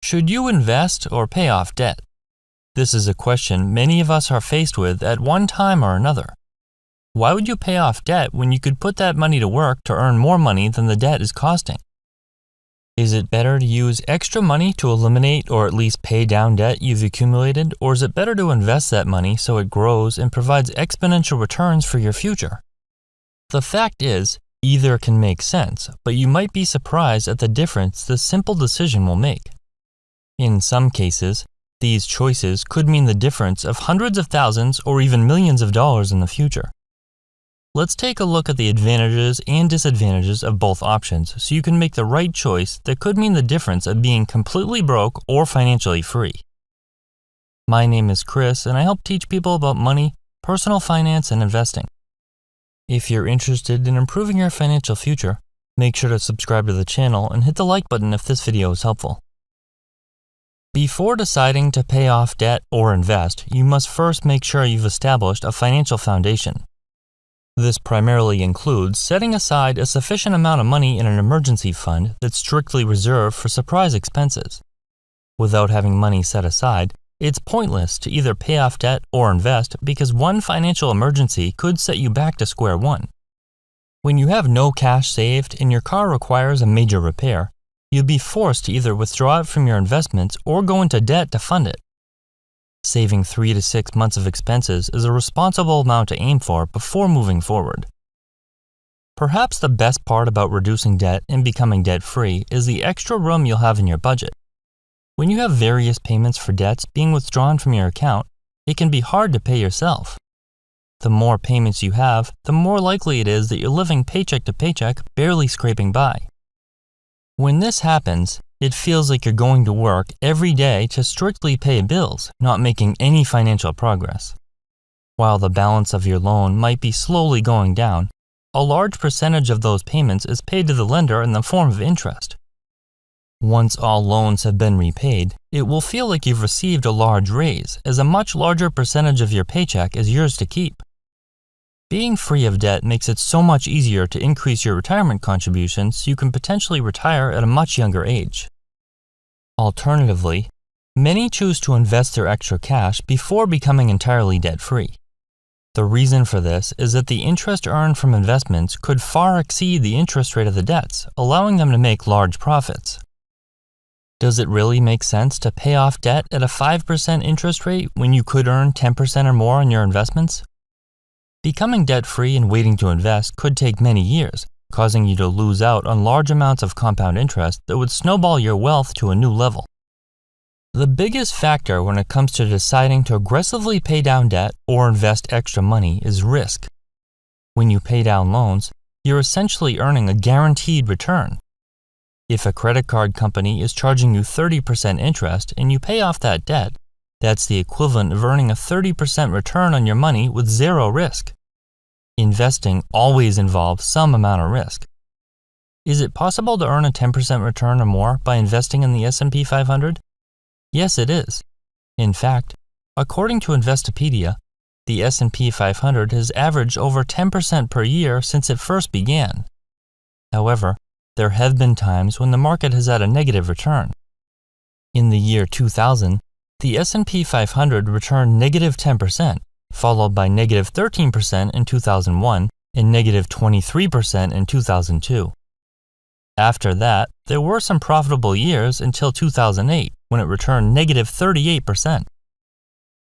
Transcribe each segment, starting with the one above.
Should you invest or pay off debt? This is a question many of us are faced with at one time or another. Why would you pay off debt when you could put that money to work to earn more money than the debt is costing? Is it better to use extra money to eliminate or at least pay down debt you've accumulated, or is it better to invest that money so it grows and provides exponential returns for your future? The fact is, either can make sense, but you might be surprised at the difference this simple decision will make. In some cases, these choices could mean the difference of hundreds of thousands or even millions of dollars in the future. Let's take a look at the advantages and disadvantages of both options so you can make the right choice that could mean the difference of being completely broke or financially free. My name is Chris, and I help teach people about money, personal finance, and investing. If you're interested in improving your financial future, make sure to subscribe to the channel and hit the like button if this video is helpful. Before deciding to pay off debt or invest, you must first make sure you've established a financial foundation. This primarily includes setting aside a sufficient amount of money in an emergency fund that's strictly reserved for surprise expenses. Without having money set aside, it's pointless to either pay off debt or invest because one financial emergency could set you back to square one. When you have no cash saved and your car requires a major repair, you'd be forced to either withdraw it from your investments or go into debt to fund it. Saving 3 to 6 months of expenses is a responsible amount to aim for before moving forward. Perhaps the best part about reducing debt and becoming debt-free is the extra room you'll have in your budget. When you have various payments for debts being withdrawn from your account, it can be hard to pay yourself. The more payments you have, the more likely it is that you're living paycheck to paycheck, barely scraping by. When this happens, it feels like you're going to work every day to strictly pay bills, not making any financial progress. While the balance of your loan might be slowly going down, a large percentage of those payments is paid to the lender in the form of interest. Once all loans have been repaid, it will feel like you've received a large raise, as a much larger percentage of your paycheck is yours to keep. Being free of debt makes it so much easier to increase your retirement contributions so you can potentially retire at a much younger age. Alternatively, many choose to invest their extra cash before becoming entirely debt-free. The reason for this is that the interest earned from investments could far exceed the interest rate of the debts, allowing them to make large profits. Does it really make sense to pay off debt at a 5% interest rate when you could earn 10% or more on your investments? Becoming debt-free and waiting to invest could take many years, causing you to lose out on large amounts of compound interest that would snowball your wealth to a new level. The biggest factor when it comes to deciding to aggressively pay down debt or invest extra money is risk. When you pay down loans, you're essentially earning a guaranteed return. If a credit card company is charging you 30% interest and you pay off that debt, that's the equivalent of earning a 30% return on your money with zero risk. Investing always involves some amount of risk. Is it possible to earn a 10% return or more by investing in the S&P 500? Yes, it is. In fact, according to Investopedia, the S&P 500 has averaged over 10% per year since it first began. However, there have been times when the market has had a negative return. In the year 2000, the S&P 500 returned negative 10%, followed by negative 13% in 2001 and negative 23% in 2002. After that, there were some profitable years until 2008, when it returned negative 38%.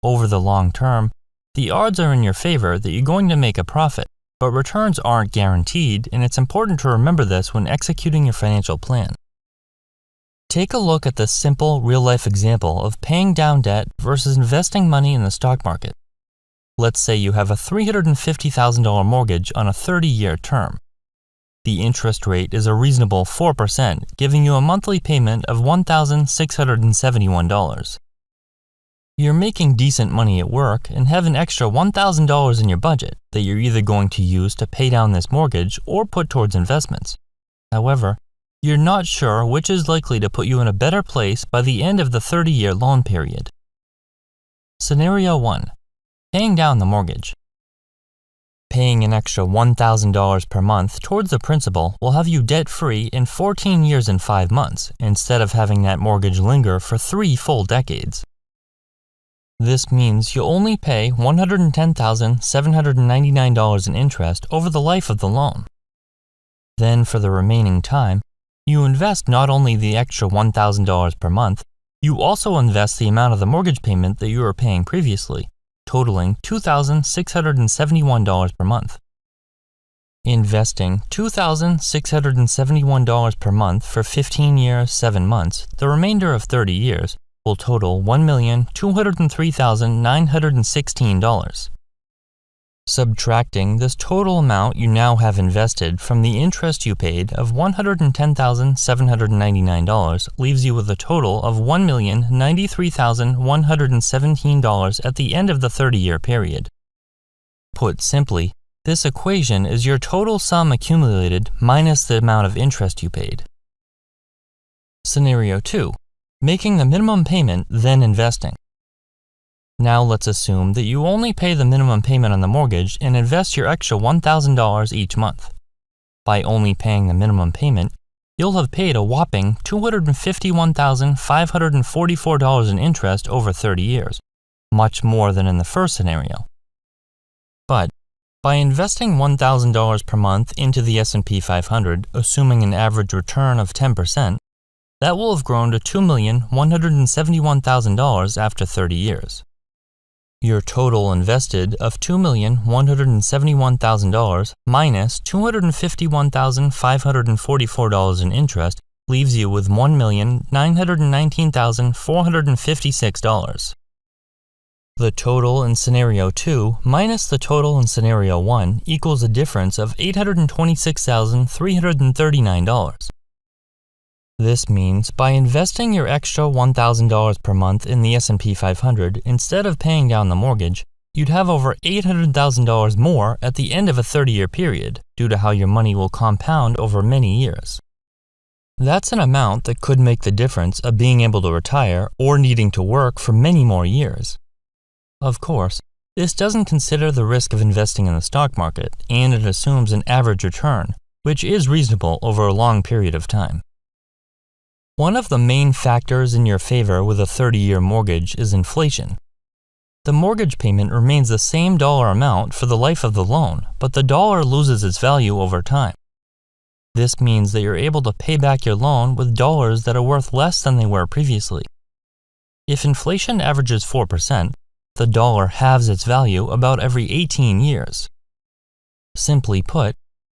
Over the long term, the odds are in your favor that you're going to make a profit, but returns aren't guaranteed, and it's important to remember this when executing your financial plan. Take a look at this simple, real-life example of paying down debt versus investing money in the stock market. Let's say you have a $350,000 mortgage on a 30-year term. The interest rate is a reasonable 4%, giving you a monthly payment of $1,671. You're making decent money at work and have an extra $1,000 in your budget that you're either going to use to pay down this mortgage or put towards investments. However, you're not sure which is likely to put you in a better place by the end of the 30-year loan period. Scenario 1. Paying down the mortgage. Paying an extra $1,000 per month towards the principal will have you debt-free in 14 years and 5 months, instead of having that mortgage linger for 3 full decades. This means you'll only pay $110,799 in interest over the life of the loan. Then, for the remaining time, you invest not only the extra $1,000 per month, you also invest the amount of the mortgage payment that you were paying previously, totaling $2,671 per month. Investing $2,671 per month for 15 years, 7 months, the remainder of 30 years, will total $1,203,916. Subtracting this total amount you now have invested from the interest you paid of $110,799 leaves you with a total of $1,093,117 at the end of the 30-year period. Put simply, this equation is your total sum accumulated minus the amount of interest you paid. Scenario 2. Making the minimum payment, then investing. Now let's assume that you only pay the minimum payment on the mortgage and invest your extra $1,000 each month. By only paying the minimum payment, you'll have paid a whopping $251,544 in interest over 30 years, much more than in the first scenario. But by investing $1,000 per month into the S&P 500, assuming an average return of 10%, that will have grown to $2,171,000 after 30 years. Your total invested of $2,171,000 minus $251,544 in interest leaves you with $1,919,456. The total in Scenario 2 minus the total in Scenario 1 equals a difference of $826,339. This means by investing your extra $1,000 per month in the S&P 500 instead of paying down the mortgage, you'd have over $800,000 more at the end of a 30-year period due to how your money will compound over many years. That's an amount that could make the difference of being able to retire or needing to work for many more years. Of course, this doesn't consider the risk of investing in the stock market, and it assumes an average return, which is reasonable over a long period of time. One of the main factors in your favor with a 30-year mortgage is inflation. The mortgage payment remains the same dollar amount for the life of the loan, but the dollar loses its value over time. This means that you're able to pay back your loan with dollars that are worth less than they were previously. If inflation averages 4%, the dollar halves its value about every 18 years. Simply put,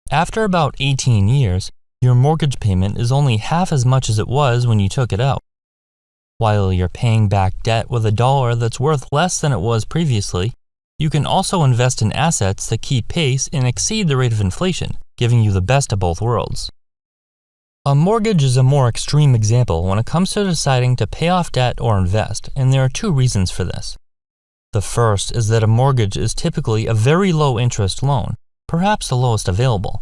after about 18 years, your mortgage payment is only half as much as it was when you took it out. While you're paying back debt with a dollar that's worth less than it was previously, you can also invest in assets that keep pace and exceed the rate of inflation, giving you the best of both worlds. A mortgage is a more extreme example when it comes to deciding to pay off debt or invest, and there are 2 reasons for this. The first is that a mortgage is typically a very low interest loan, perhaps the lowest available.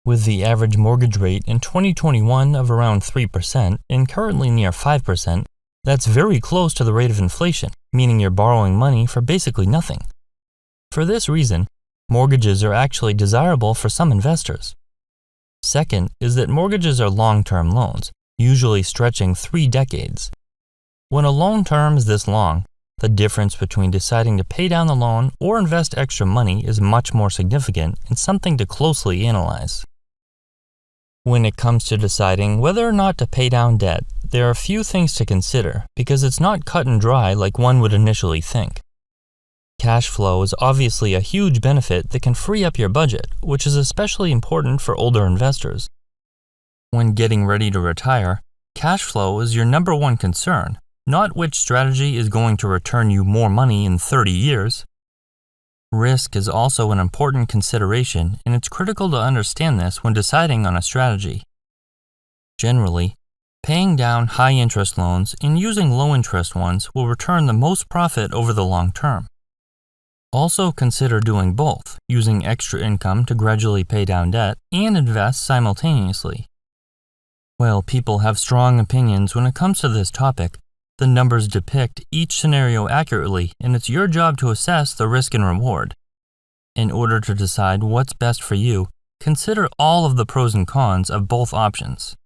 With the average mortgage rate in 2021 of around 3% and currently near 5%, that's very close to the rate of inflation, meaning you're borrowing money for basically nothing. For this reason, mortgages are actually desirable for some investors. Second is that mortgages are long-term loans, usually stretching 3 decades. When a loan term is this long, the difference between deciding to pay down the loan or invest extra money is much more significant and something to closely analyze. When it comes to deciding whether or not to pay down debt, there are a few things to consider because it's not cut and dry like one would initially think. Cash flow is obviously a huge benefit that can free up your budget, which is especially important for older investors. When getting ready to retire, cash flow is your number one concern, not which strategy is going to return you more money in 30 years. Risk is also an important consideration, and it's critical to understand this when deciding on a strategy. Generally, paying down high-interest loans and using low-interest ones will return the most profit over the long term. Also consider doing both, using extra income to gradually pay down debt and invest simultaneously. While people have strong opinions when it comes to this topic, the numbers depict each scenario accurately, and it's your job to assess the risk and reward. In order to decide what's best for you, consider all of the pros and cons of both options.